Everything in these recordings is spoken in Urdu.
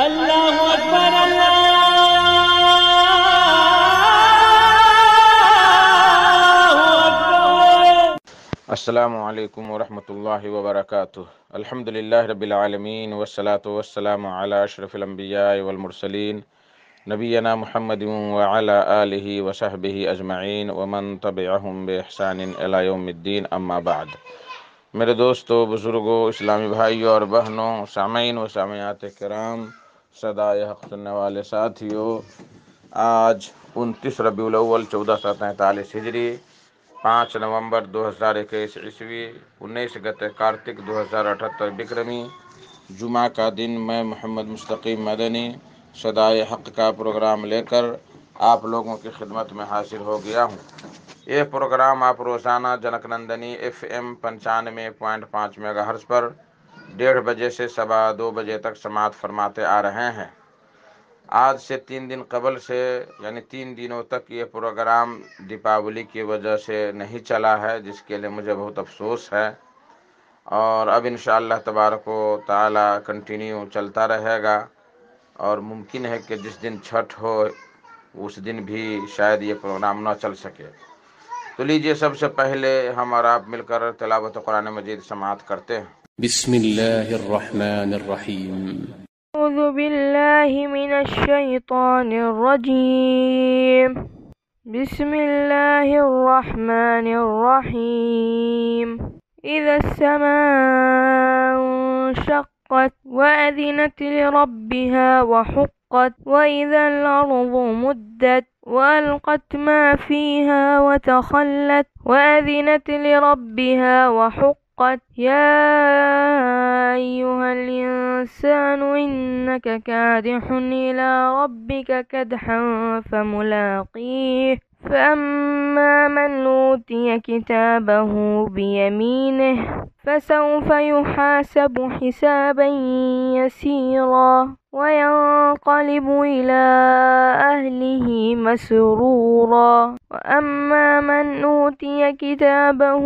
اللہ اکبر اللہ اکبر۔ السلام علیکم ورحمۃ اللہ وبرکاتہ۔ الحمدللہ رب العالمین والصلاة والسلام علی اشرف الانبیاء والمرسلین نبینا محمد وعلی آلہ وصحبہ اجمعین ومن تبعہم بإحسان الی یوم الدین، اما بعد۔ میرے دوستو، بزرگوں، اسلامی بھائیوں اور بہنوں، سامعین و سامعات کرام، صدائے حق سننے والے ساتھیوں، آج 29 ربیع الاول 1443 ہجری، 5 نومبر 2021 عیسوی، 19 گتے کارتک 2078 بکرمی، جمعہ کا دن، میں محمد مستقیم مدنی صدائے حق کا پروگرام لے کر آپ لوگوں کی خدمت میں حاضر ہو گیا ہوں۔ یہ پروگرام آپ روزانہ junk Nandini FM 95.5 mega hertz پر 1:30 بجے سے 2:15 بجے تک سماعت فرماتے آ رہے ہیں۔ آج سے 3 دن قبل سے، یعنی 3 دنوں تک یہ پروگرام دیپاولی کی وجہ سے نہیں چلا ہے، جس کے لیے مجھے بہت افسوس ہے، اور اب انشاءاللہ تبارک و تعالی کنٹینیو چلتا رہے گا، اور ممکن ہے کہ جس دن چھٹ ہو اس دن بھی شاید یہ پروگرام نہ چل سکے۔ تو لیجئے سب سے پہلے ہم اور آپ مل کر تلاوت قرآن مجید سماعت کرتے ہیں۔ بسم اللہ الرحمن الرحیم۔ اعوذ باللہ من الشیطان الرجیم۔ بسم اللہ الرحمن الرحیم۔ اذا السماء انشقت وأذنت لربها وحقت وإذا الأرض مدت وألقت ما فيها وتخلت وأذنت لربها وحقت يا أيها الإنسان إنك كادح إلى ربك كدحا فملاقيه فأما من أوتي كتابه بيمينه فسوف يحاسب حسابا يسيرا وينقلب إلى أهله مسرورا وأما من أوتي كتابه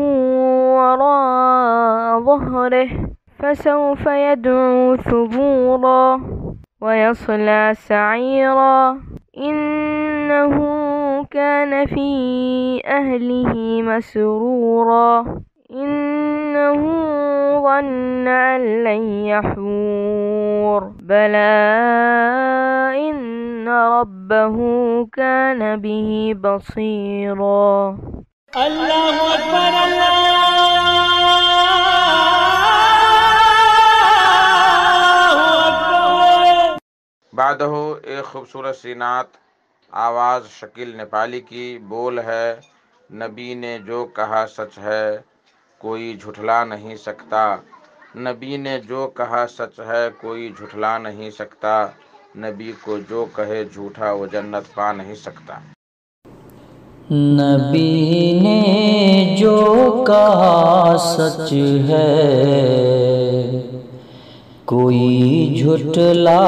وراء ظهره فسوف يدعو ثبورا ويصلى سعيرا إنه كان في أهله مسرورا إنه ظن أن لن يحور بلى إن ربه كان به بصيرا۔ اللہ اکبر اللہ اکبر۔ بعدہ ایک خوبصورت سی نعت، آواز شکیل نیپالی کی، بول ہے: نبی نے جو کہا سچ ہے، کوئی جھٹلا نہیں سکتا۔ نبی نے جو کہا سچ ہے، کوئی جھٹلا نہیں سکتا۔ نبی کو جو کہے جھوٹا، وہ جنت پا نہیں سکتا۔ نبی نے جو کہا سچ ہے، کوئی جھٹلا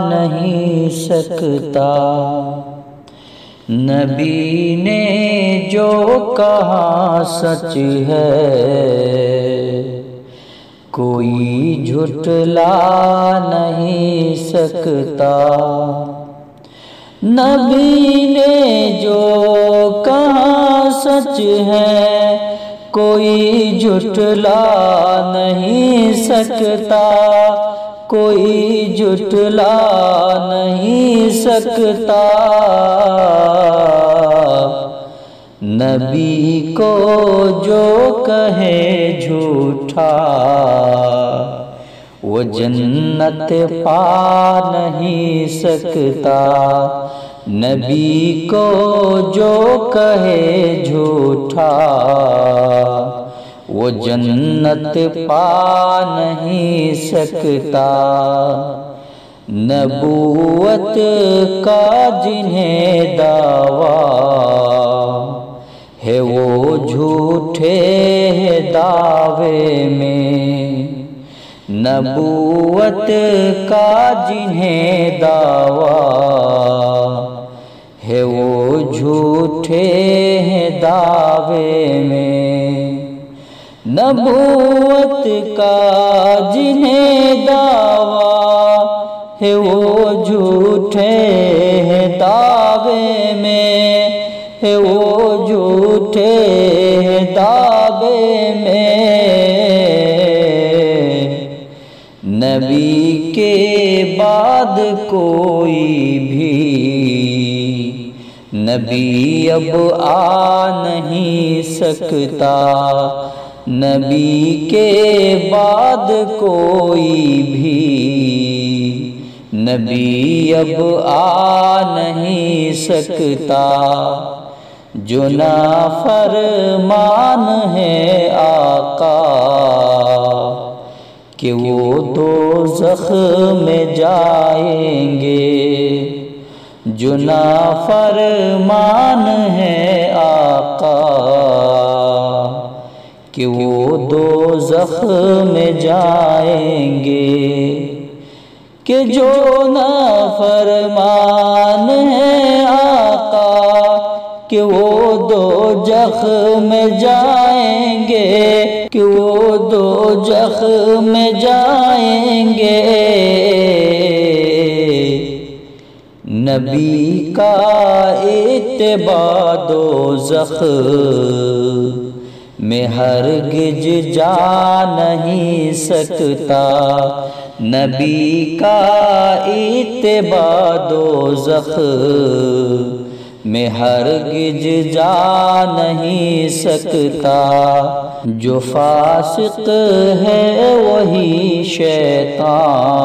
نہیں سکتا۔ نبی نے جو کہا سچ ہے، کوئی جھٹلا نہیں سکتا۔ نبی نے جو کہا سچ ہے، کوئی جھٹلا نہیں سکتا، کوئی جھٹلا نہیں سکتا۔ نبی کو جو کہے جھوٹا، وہ جنت پا نہیں سکتا۔ نبی کو جو کہے جھوٹا، وہ جنت پا نہیں سکتا۔ نبوت کا جنہیں دعویٰ ہے، وہ جھوٹے دعوے میں۔ نبوت کا جنہیں دعویٰ ہے، وہ جھوٹے دعوے میں۔ نبوت کا جنہیں دعویٰ ہے وہ جھوٹے ہیں دعوے میں، ہے وہ جھوٹے ہیں دعوے میں، نبی کے بعد کوئی بھی نبی اب آ نہیں سکتا، نبی کے بعد کوئی بھی نبی اب آ نہیں سکتا، جو نافرمان ہے آقا کہ وہ دوزخ میں جائیں گے، جو نافرمان ہے آقا کہ وہ دوزخ میں جائیں گے، کہ جو نافرمان ہے آقا کہ وہ دوزخ میں جائیں گے، کہ وہ دوزخ میں جائیں گے، نبی کا اتباع دوزخ میں ہرگز جا نہیں سکتا، نبی کا اتباع دوزخ میں ہرگز جا نہیں سکتا، جو فاسق ہے وہی شیطان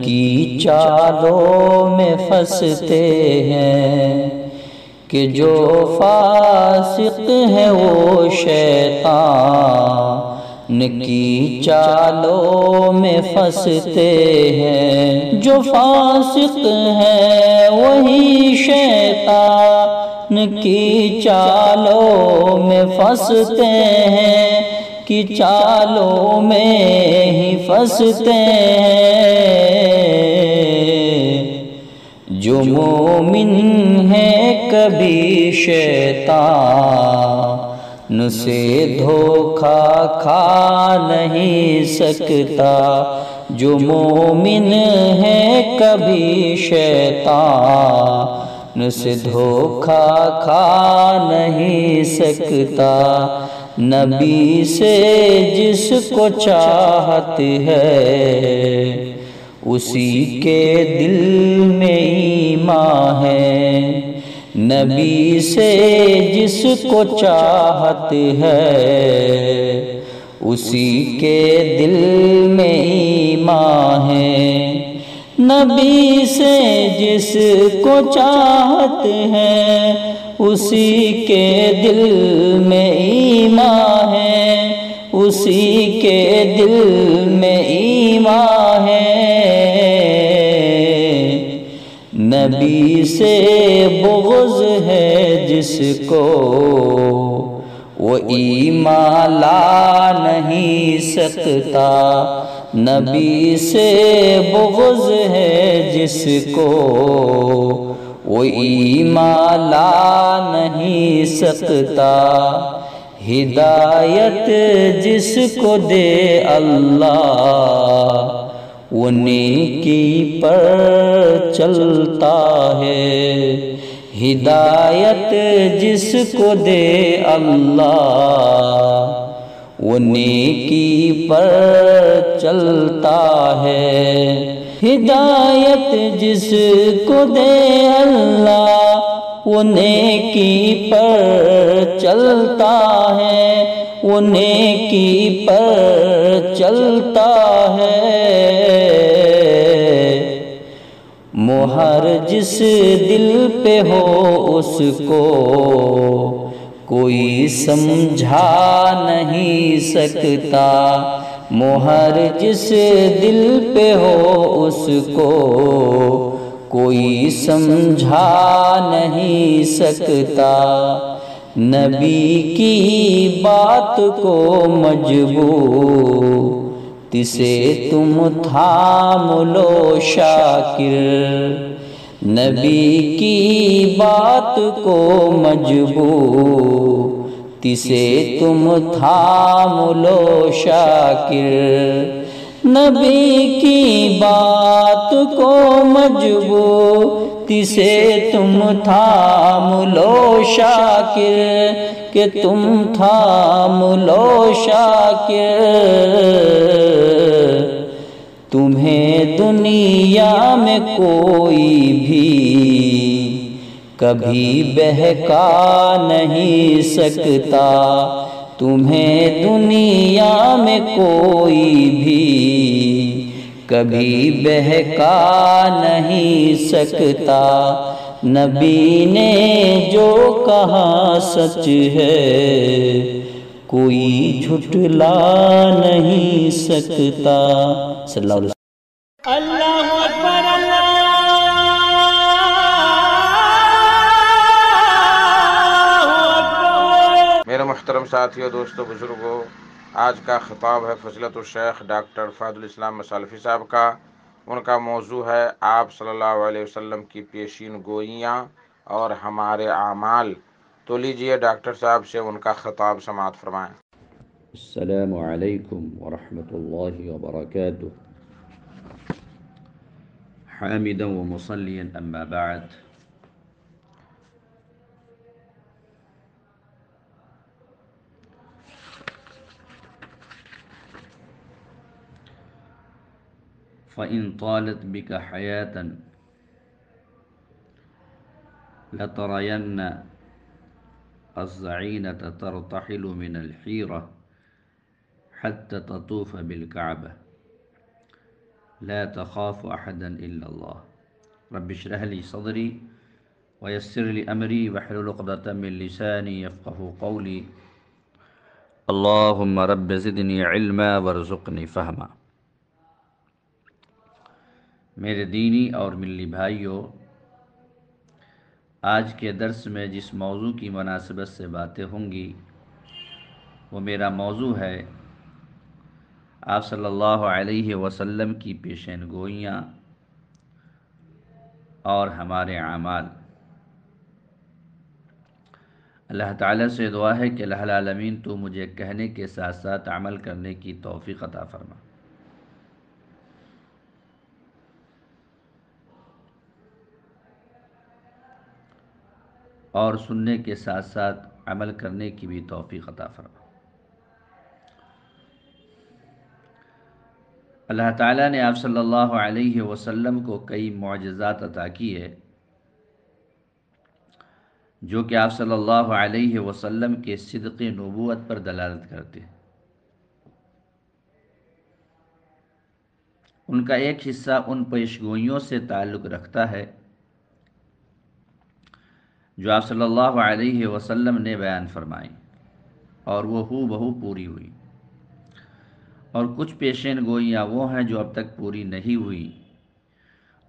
کی چالوں میں پھنستے ہیں، کہ جو فاسق ہے وہ شیطان کی چالوں میں پھنستے ہیں، جو فاسق ہے وہی شیطان کی چالوں میں پھنستے ہیں، کہ چالوں میں ہی پھنستے ہیں، جو مومن ہے کبھی شیطان سے دھوکہ کھا نہیں سکتا، جو مومن ہے کبھی شیطان سے دھوکہ کھا نہیں سکتا، نبی سے جس کو چاہت ہے اسی کے دل میں ایمان ہے، نبی سے جس کو چاہت ہے اسی کے دل میں ایمان ہے، نبی سے جس کو چاہت ہے اسی کے دل میں ایمان ہے، اسی کے دل میں ایمان ہے، نبی سے بغض ہے جس کو وہ ایمان لا نہیں سکتا، نبی سے بغض ہے جس کو وہ ایمان لا نہیں سکتا، ہدایت جس کو دے اللہ وہ نیکی پر چلتا ہے، ہدایت جس کو دے اللہ وہ نیکی پر چلتا ہے، ہدایت جس کو دے اللہ وہ نیکی پر چلتا ہے، وہ نیکی پر چلتا ہے، مہر جس دل پہ ہو اس کو کوئی سمجھا نہیں سکتا، مہر جس دل پہ ہو اس کو کوئی سمجھا نہیں سکتا، نبی کی بات کو مجبور سے تم تھام لو شاکر، نبی کی بات کو مجبور سے تم تھام لو شاکر، نبی کی بات کو مضبوطی سے تم تھام لو شاکر، کہ تم تھام لو شاکر، تمہیں دنیا میں کوئی بھی کبھی بہکا نہیں سکتا، تمہیں دنیا میں کوئی بھی کبھی بہکا نہیں سکتا، نبی نے جو کہا سچ ہے کوئی جھٹلا نہیں سکتا، صلی اللہ علیہ وسلم۔ اللہ اکبر اللہ اکبر۔ میرے محترم ساتھیوں، دوستوں، بزرگوں، آج کا خطاب ہے فضیلت الشیخ ڈاکٹر فاضل اسلام مصالفی صاحب کا۔ ان کا موضوع ہے آپ صلی اللہ علیہ وسلم کی پیشین گوئیاں اور ہمارے اعمال۔ تو لیجئے ڈاکٹر صاحب سے ان کا خطاب سماعت فرمائیں۔ السلام علیکم ورحمۃ اللہ وبرکاتہ۔ حامدا ومصلیا اما بعد، فإن طالت بك حياة لترين الزعينة ترتحل من الحيرة حتى تطوف بالكعبة لا تخاف أحدا إلا الله، رب اشرح لي صدري ويسر لي أمري واحلل عقدة من لساني يفقهوا قولي، اللهم رب زدني علما وارزقني فهما۔ میرے دینی اور ملی بھائیوں، آج کے درس میں جس موضوع کی مناسبت سے باتیں ہوں گی وہ میرا موضوع ہے آپ صلی اللہ علیہ وسلم کی پیشین گوئیاں اور ہمارے اعمال۔ اللہ تعالیٰ سے دعا ہے کہ الہ العالمین تو مجھے کہنے کے ساتھ ساتھ عمل کرنے کی توفیق عطا فرما۔ اور سننے کے ساتھ ساتھ عمل کرنے کی بھی توفیق عطا فرما۔ اللہ تعالیٰ نے آپ صلی اللہ علیہ وسلم کو کئی معجزات عطا کیے جو کہ آپ صلی اللہ علیہ وسلم کے صدق نبوت پر دلالت کرتے ہیں۔ ان کا ایک حصہ ان پیشگوئیوں سے تعلق رکھتا ہے جو آپ صلی اللہ علیہ وسلم نے بیان فرمائی اور وہ ہو بہو پوری ہوئی، اور کچھ پیشین گوئیاں وہ ہیں جو اب تک پوری نہیں ہوئی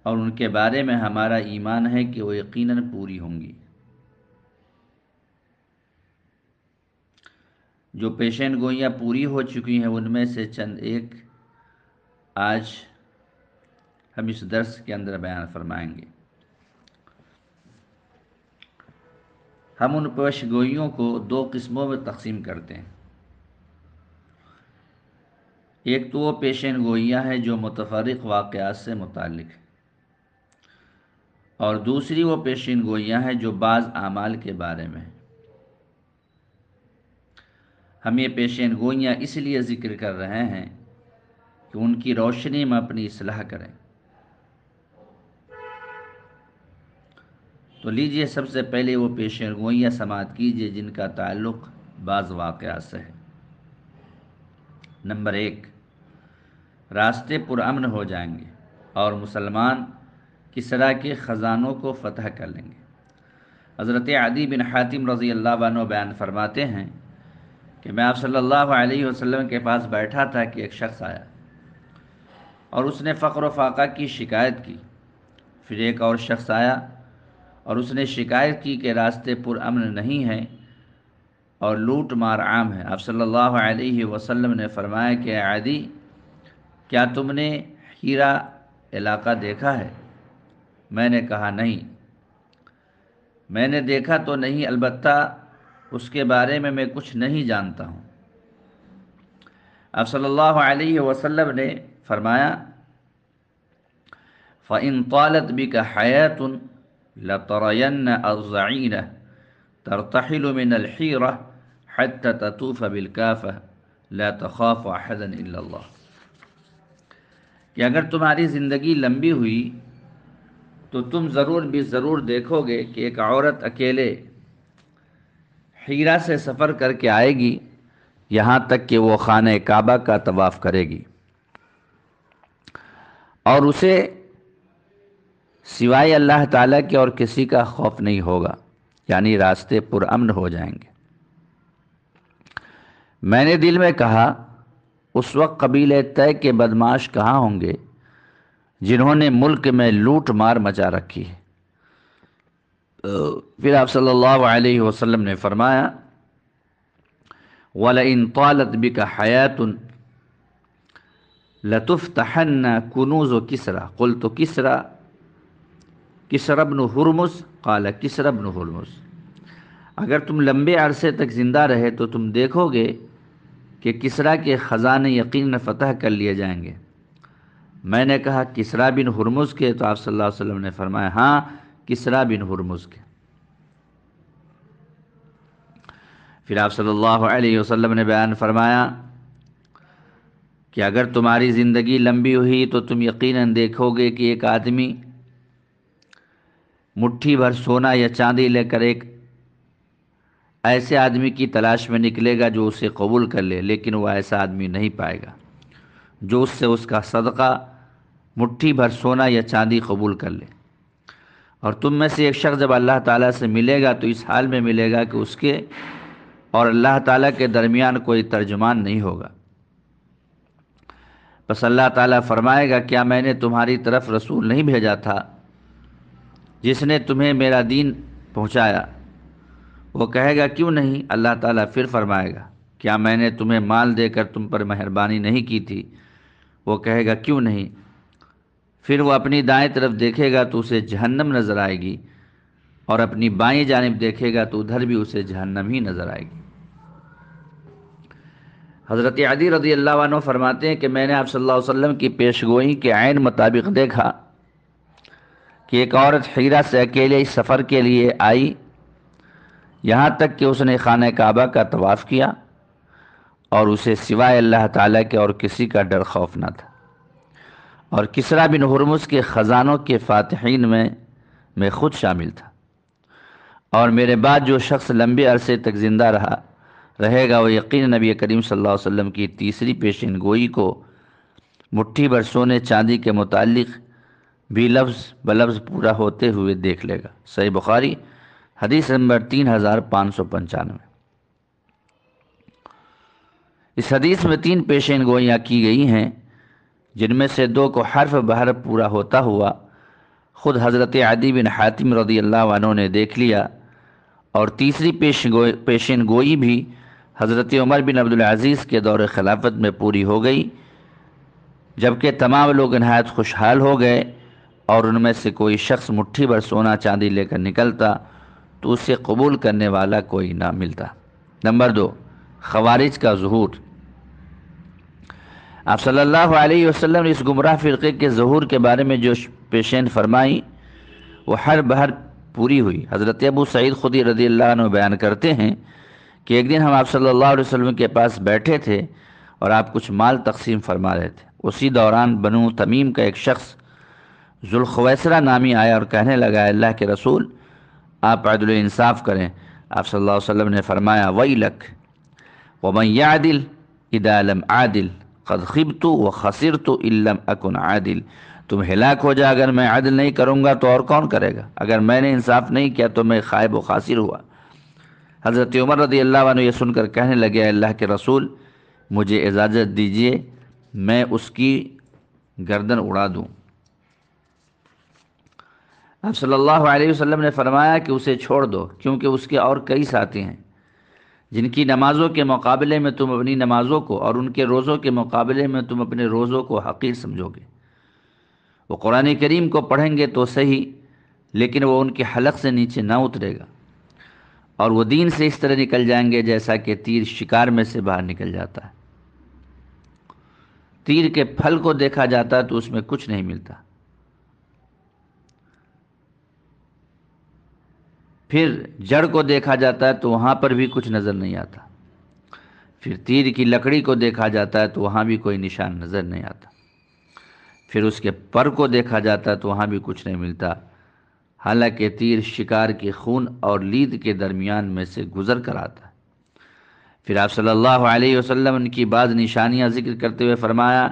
اور ان کے بارے میں ہمارا ایمان ہے کہ وہ یقیناً پوری ہوں گی۔ جو پیشین گوئیاں پوری ہو چکی ہیں ان میں سے چند ایک آج ہم اس درس کے اندر بیان فرمائیں گے۔ ہم ان پیش گوئیوں کو دو قسموں میں تقسیم کرتے ہیں۔ ایک تو وہ پیشین گوئیاں ہیں جو متفرق واقعات سے متعلق ہیں، اور دوسری وہ پیشین گوئیاں ہیں جو بعض اعمال کے بارے میں ہیں۔ ہم یہ پیشین گوئیاں اس لیے ذکر کر رہے ہیں کہ ان کی روشنی میں اپنی اصلاح کریں۔ تو لیجئے سب سے پہلے وہ پیشین گوئیاں سماعت کیجئے جن کا تعلق بعض واقعات سے ہے۔ نمبر 1، راستے پرامن ہو جائیں گے اور مسلمان کسریٰ کے خزانوں کو فتح کر لیں گے۔ حضرت عدی بن حاتم رضی اللہ عنہ بیان فرماتے ہیں کہ میں آپ صلی اللہ علیہ وسلم کے پاس بیٹھا تھا کہ ایک شخص آیا اور اس نے فقر و فاقہ کی شکایت کی۔ پھر ایک اور شخص آیا اور اس نے شکایت کی کہ راستے پرامن نہیں ہیں اور لوٹ مار عام ہے۔ آپ صلی اللہ علیہ وسلم نے فرمایا کہ عدی، کیا تم نے ہیرا علاقہ دیکھا ہے؟ میں نے کہا نہیں۔ میں نے دیکھا تو نہیں، البتہ اس کے بارے میں کچھ نہیں جانتا ہوں۔ آپ صلی اللہ علیہ وسلم نے فرمایا فَإِن طَالَتْ بِكَ حَيَاةٌ لَتَرَيَنَّ الضَّعِينَ تَرْتَحِلُ مِنَ الْحِيرَةِ حَتَّى تَطُوفَ بِالْكَافَةِ لَا تَخَافُ أَحَدًا إِلَّا اللَّهَ، کہ اگر تمہاری زندگی لمبی ہوئی تو تم ضرور دیکھو گے کہ ایک عورت اکیلے حیرہ سے سفر کر کے آئے گی یہاں تک کہ وہ خانہ کعبہ کا طواف کرے گی، اور اسے سوائے اللہ تعالیٰ کے اور کسی کا خوف نہیں ہوگا، یعنی راستے پرامن ہو جائیں گے۔ میں نے دل میں کہا اس وقت قبیلہ طے کے بدماش کہاں ہوں گے جنہوں نے ملک میں لوٹ مار مچا رکھی ہے۔ پھر آپ صلی اللہ علیہ وسلم نے فرمایا وَلَئِن طَالَتْ بِكَ حَيَاةٌ لَتُفْتَحَنَّ كُنُوزُ كِسْرَى قُلْتُ كِسْرَى بْنُ هُرْمُزَ قال كِسْرَى بْنُ هُرْمُزَ، اگر تم لمبے عرصے تک زندہ رہے تو تم دیکھو گے کہ کسریٰ کے خزانے یقیناً فتح کر لیے جائیں گے۔ میں نے کہا کسریٰ بن ہرمز کے؟ تو آپ صلی اللہ علیہ وسلم نے فرمایا ہاں، کسریٰ بن ہرمز کے۔ پھر آپ صلی اللہ علیہ وسلم نے بیان فرمایا کہ اگر تمہاری زندگی لمبی ہوئی تو تم یقیناً دیکھو گے کہ ایک آدمی مٹھی بھر سونا یا چاندی لے کر ایک ایسے آدمی کی تلاش میں نکلے گا جو اسے قبول کر لے، لیکن وہ ایسا آدمی نہیں پائے گا جو اس سے اس کا صدقہ مٹھی بھر سونا یا چاندی قبول کر لے۔ اور تم میں سے ایک شخص جب اللہ تعالیٰ سے ملے گا تو اس حال میں ملے گا کہ اس کے اور اللہ تعالیٰ کے درمیان کوئی ترجمان نہیں ہوگا۔ بس اللہ تعالیٰ فرمائے گا کیا میں نے تمہاری طرف رسول نہیں بھیجا تھا جس نے تمہیں میرا دین پہنچایا؟ وہ کہے گا کیوں نہیں؟ اللہ تعالیٰ پھر فرمائے گا کیا میں نے تمہیں مال دے کر تم پر مہربانی نہیں کی تھی؟ وہ کہے گا کیوں نہیں؟ پھر وہ اپنی دائیں طرف دیکھے گا تو اسے جہنم نظر آئے گی، اور اپنی بائیں جانب دیکھے گا تو ادھر بھی اسے جہنم ہی نظر آئے گی۔ حضرت علی رضی اللہ عنہ فرماتے ہیں کہ میں نے آپ صلی اللہ علیہ وسلم کی پیشگوئی کے عین مطابق دیکھا کہ ایک عورت حیرہ سے اکیلے اس سفر کے لیے آئی یہاں تک کہ اس نے خانہ کعبہ کا طواف کیا اور اسے سوائے اللہ تعالیٰ کے اور کسی کا ڈر خوف نہ تھا، اور کسریٰ بن ہرمز کے خزانوں کے فاتحین میں خود شامل تھا۔ اور میرے بعد جو شخص لمبے عرصے تک زندہ رہے گا وہ یقیناً نبی کریم صلی اللہ علیہ وسلم کی تیسری پیشین گوئی کو مٹھی بھر سونے چاندی کے متعلق بھی لفظ بلفظ پورا ہوتے ہوئے دیکھ لے گا۔ صحیح بخاری حدیث نمبر 3595۔ اس حدیث میں 3 پیشین گوئیاں کی گئی ہیں جن میں سے 2 کو حرف بحرف پورا ہوتا ہوا خود حضرت عدی بن حاتم رضی اللہ عنہ نے دیکھ لیا، اور تیسری پیشین گوئی بھی حضرت عمر بن عبدالعزیز کے دور خلافت میں پوری ہو گئی، جبکہ تمام لوگ نہایت خوشحال ہو گئے، اور ان میں سے کوئی شخص مٹھی بھر سونا چاندی لے کر نکلتا تو اسے قبول کرنے والا کوئی نہ ملتا۔ نمبر 2، خوارج کا ظہور۔ آپ صلی اللہ علیہ وسلم نے اس گمراہ فرقے کے ظہور کے بارے میں جو پیشین فرمائی وہ ہر بہر پوری ہوئی۔ حضرت ابو سعید خدری رضی اللہ عنہ بیان کرتے ہیں کہ ایک دن ہم آپ صلی اللہ علیہ وسلم کے پاس بیٹھے تھے اور آپ کچھ مال تقسیم فرما رہے تھے۔ اسی دوران بنو تمیم کا ایک شخص ذوالخویسرہ نامی آیا اور کہنے لگا اللہ کے رسول آپ عدل و انصاف کریں۔ آپ صلی اللہ علیہ وسلم نے فرمایا ویلک ومن یعدل اذا لم عادل قد خبت وخسرت ان لم اکن عادل، تم ہلاک ہو جا اگر میں عدل نہیں کروں گا تو اور کون کرے گا؟ اگر میں نے انصاف نہیں کیا تو میں خائب و خاسر ہوا۔ حضرت عمر رضی اللہ عنہ یہ سن کر کہنے لگے اللہ کے رسول مجھے اجازت دیجیے میں اس کی گردن اڑا دوں۔ آپ صلی اللہ علیہ وسلم نے فرمایا کہ اسے چھوڑ دو، کیونکہ اس کے اور کئی ساتھی ہیں جن کی نمازوں کے مقابلے میں تم اپنی نمازوں کو اور ان کے روزوں کے مقابلے میں تم اپنے روزوں کو حقیر سمجھو گے۔ وہ قرآن کریم کو پڑھیں گے تو صحیح، لیکن وہ ان کے حلق سے نیچے نہ اترے گا، اور وہ دین سے اس طرح نکل جائیں گے جیسا کہ تیر شکار میں سے باہر نکل جاتا ہے۔ تیر کے پھل کو دیکھا جاتا ہے تو اس میں کچھ نہیں ملتا، پھر جڑ کو دیکھا جاتا ہے تو وہاں پر بھی کچھ نظر نہیں آتا، پھر تیر کی لکڑی کو دیکھا جاتا ہے تو وہاں بھی کوئی نشان نظر نہیں آتا، پھر اس کے پر کو دیکھا جاتا ہے تو وہاں بھی کچھ نہیں ملتا، حالانکہ تیر شکار کے خون اور لید کے درمیان میں سے گزر کر آتا ہے۔ پھر آپ صلی اللہ علیہ وسلم ان کی بعض نشانیاں ذکر کرتے ہوئے فرمایا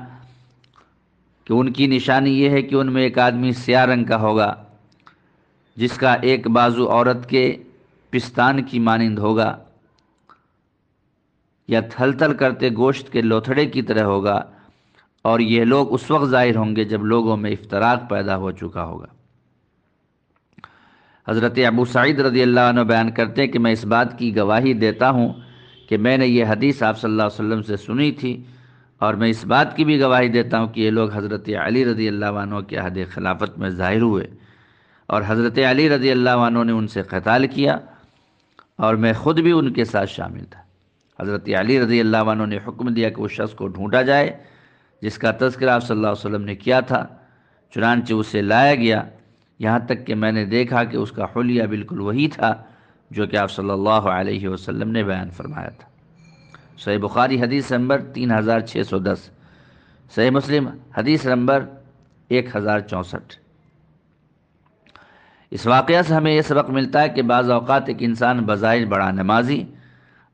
کہ ان کی نشانی یہ ہے کہ ان میں ایک آدمی سیاہ رنگ کا ہوگا جس کا ایک بازو عورت کے پستان کی مانند ہوگا یا تھل تھل کرتے گوشت کے لوتھڑے کی طرح ہوگا، اور یہ لوگ اس وقت ظاہر ہوں گے جب لوگوں میں افتراق پیدا ہو چکا ہوگا۔ حضرت ابو سعید رضی اللہ عنہ بیان کرتے ہیں کہ میں اس بات کی گواہی دیتا ہوں کہ میں نے یہ حدیث آپ صلی اللہ علیہ وسلم سے سنی تھی، اور میں اس بات کی بھی گواہی دیتا ہوں کہ یہ لوگ حضرت علی رضی اللہ عنہ کے عہد خلافت میں ظاہر ہوئے، اور حضرت علی رضی اللہ عنہ نے ان سے قتال کیا، اور میں خود بھی ان کے ساتھ شامل تھا۔ حضرت علی رضی اللہ عنہ نے حکم دیا کہ اس شخص کو ڈھونڈا جائے جس کا تذکرہ آپ صلی اللہ علیہ وسلم نے کیا تھا، چنانچہ اسے لایا گیا، یہاں تک کہ میں نے دیکھا کہ اس کا حلیہ بالکل وہی تھا جو کہ آپ صلی اللہ علیہ وسلم نے بیان فرمایا تھا۔ صحیح بخاری حدیث نمبر 3610، صحیح مسلم حدیث نمبر 1064۔ اس واقعہ سے ہمیں یہ سبق ملتا ہے کہ بعض اوقات ایک انسان بظاہر بڑا نمازی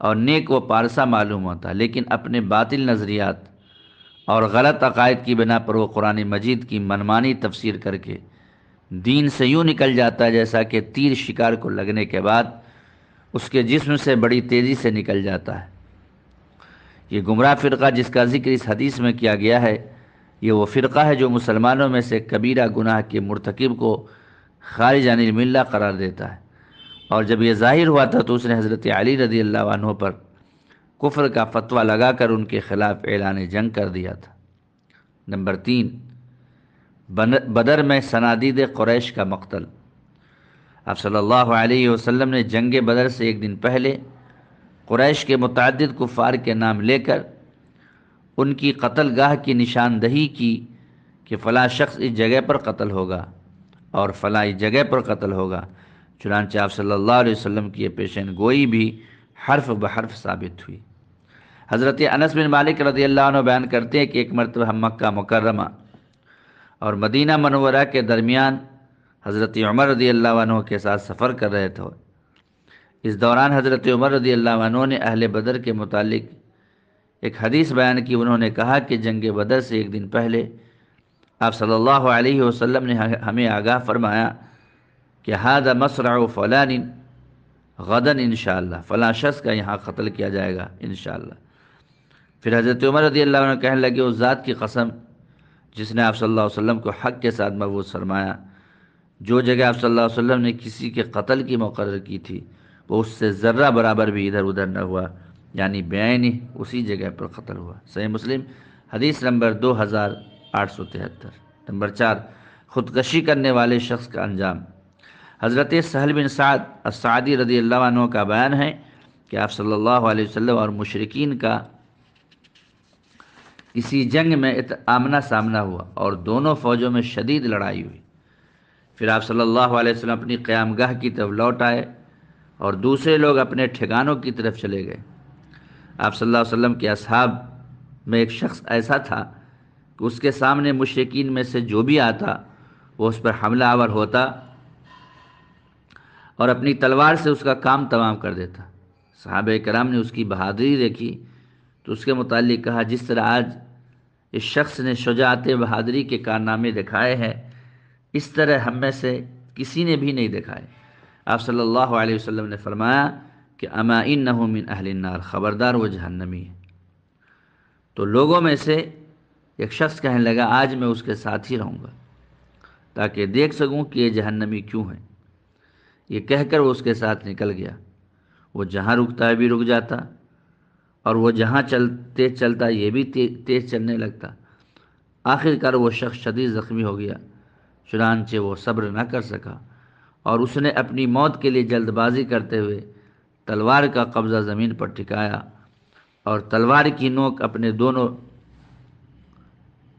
اور نیک و پارسا معلوم ہوتا ہے، لیکن اپنے باطل نظریات اور غلط عقائد کی بنا پر وہ قرآن مجید کی منمانی تفسیر کر کے دین سے یوں نکل جاتا ہے جیسا کہ تیر شکار کو لگنے کے بعد اس کے جسم سے بڑی تیزی سے نکل جاتا ہے۔ یہ گمراہ فرقہ جس کا ذکر اس حدیث میں کیا گیا ہے، یہ وہ فرقہ ہے جو مسلمانوں میں سے کبیرہ گناہ کے مرتکب کو خارج عن الملہ قرار دیتا ہے، اور جب یہ ظاہر ہوا تھا تو اس نے حضرت علی رضی اللہ عنہ پر کفر کا فتویٰ لگا کر ان کے خلاف اعلان جنگ کر دیا تھا۔ نمبر 3، بدر میں صنادید قریش کا مقتل۔ آپ صلی اللہ علیہ وسلم نے جنگ بدر سے ایک دن پہلے قریش کے متعدد کفار کے نام لے کر ان کی قتل گاہ کی نشاندہی کی کہ فلاں شخص اس جگہ پر قتل ہوگا اور فلاں اس جگہ پر قتل ہوگا، چنانچہ آپ صلی اللہ علیہ وسلم کی یہ پیشین گوئی بھی حرف بحرف ثابت ہوئی۔ حضرت انس بن مالک رضی اللہ عنہ بیان کرتے ہیں کہ ایک مرتبہ ہم مکہ مکرمہ اور مدینہ منورہ کے درمیان حضرت عمر رضی اللہ عنہ کے ساتھ سفر کر رہے تھے۔ اس دوران حضرت عمر رضی اللہ عنہ نے اہل بدر کے متعلق ایک حدیث بیان کی۔ انہوں نے کہا کہ جنگ بدر سے ایک دن پہلے آپ صلی اللہ علیہ وسلم نے ہمیں آگاہ فرمایا کہ ھذا مصرع فلان غدا انشاءاللہ، فلاں شخص کا یہاں قتل کیا جائے گا انشاءاللہ۔ پھر حضرت عمر رضی اللہ عنہ کہنے لگے اس ذات کی قسم جس نے آپ صلی اللہ علیہ وسلم کو حق کے ساتھ مبعوث فرمایا، جو جگہ آپ صلی اللہ علیہ وسلم نے کسی کے قتل کی مقرر کی تھی وہ اس سے ذرہ برابر بھی ادھر ادھر نہ ہوا، یعنی بعینہ اسی جگہ پر قتل ہوا۔ صحیح مسلم حدیث نمبر 2873۔ نمبر 4، خودکشی کرنے والے شخص کا انجام۔ حضرت سہل بن سعد السعدی رضی اللہ عنہ کا بیان ہے کہ آپ صلی اللہ علیہ وسلم اور مشرکین کا کسی جنگ میں آمنا سامنا ہوا اور دونوں فوجوں میں شدید لڑائی ہوئی۔ پھر آپ صلی اللہ علیہ وسلم اپنی قیام گاہ کی طرف لوٹ آئے اور دوسرے لوگ اپنے ٹھکانوں کی طرف چلے گئے۔ آپ صلی اللہ علیہ وسلم کے اصحاب میں ایک شخص ایسا تھا کہ اس کے سامنے مشرکین میں سے جو بھی آتا وہ اس پر حملہ آور ہوتا اور اپنی تلوار سے اس کا کام تمام کر دیتا۔ صحابہ کرام نے اس کی بہادری دیکھی تو اس کے متعلق کہا جس طرح آج اس شخص نے شجاعت بہادری کے کارنامے دکھائے ہیں اس طرح ہم میں سے کسی نے بھی نہیں دکھائے۔ آپ صلی اللہ علیہ وسلم نے فرمایا کہ اما انہ من اہل النار، خبردار وہ جہنمی ہے۔ تو لوگوں میں سے ایک شخص کہنے لگا آج میں اس کے ساتھ ہی رہوں گا تاکہ دیکھ سکوں کہ یہ جہنمی کیوں ہے۔ یہ کہہ کر وہ اس کے ساتھ نکل گیا۔ وہ جہاں رکتا ہے بھی رک جاتا اور وہ جہاں چلتا یہ بھی تیز چلنے لگتا۔ آخر کار وہ شخص شدید زخمی ہو گیا، چنانچہ وہ صبر نہ کر سکا اور اس نے اپنی موت کے لیے جلد بازی کرتے ہوئے تلوار کا قبضہ زمین پر ٹکایا اور تلوار کی نوک اپنے دونوں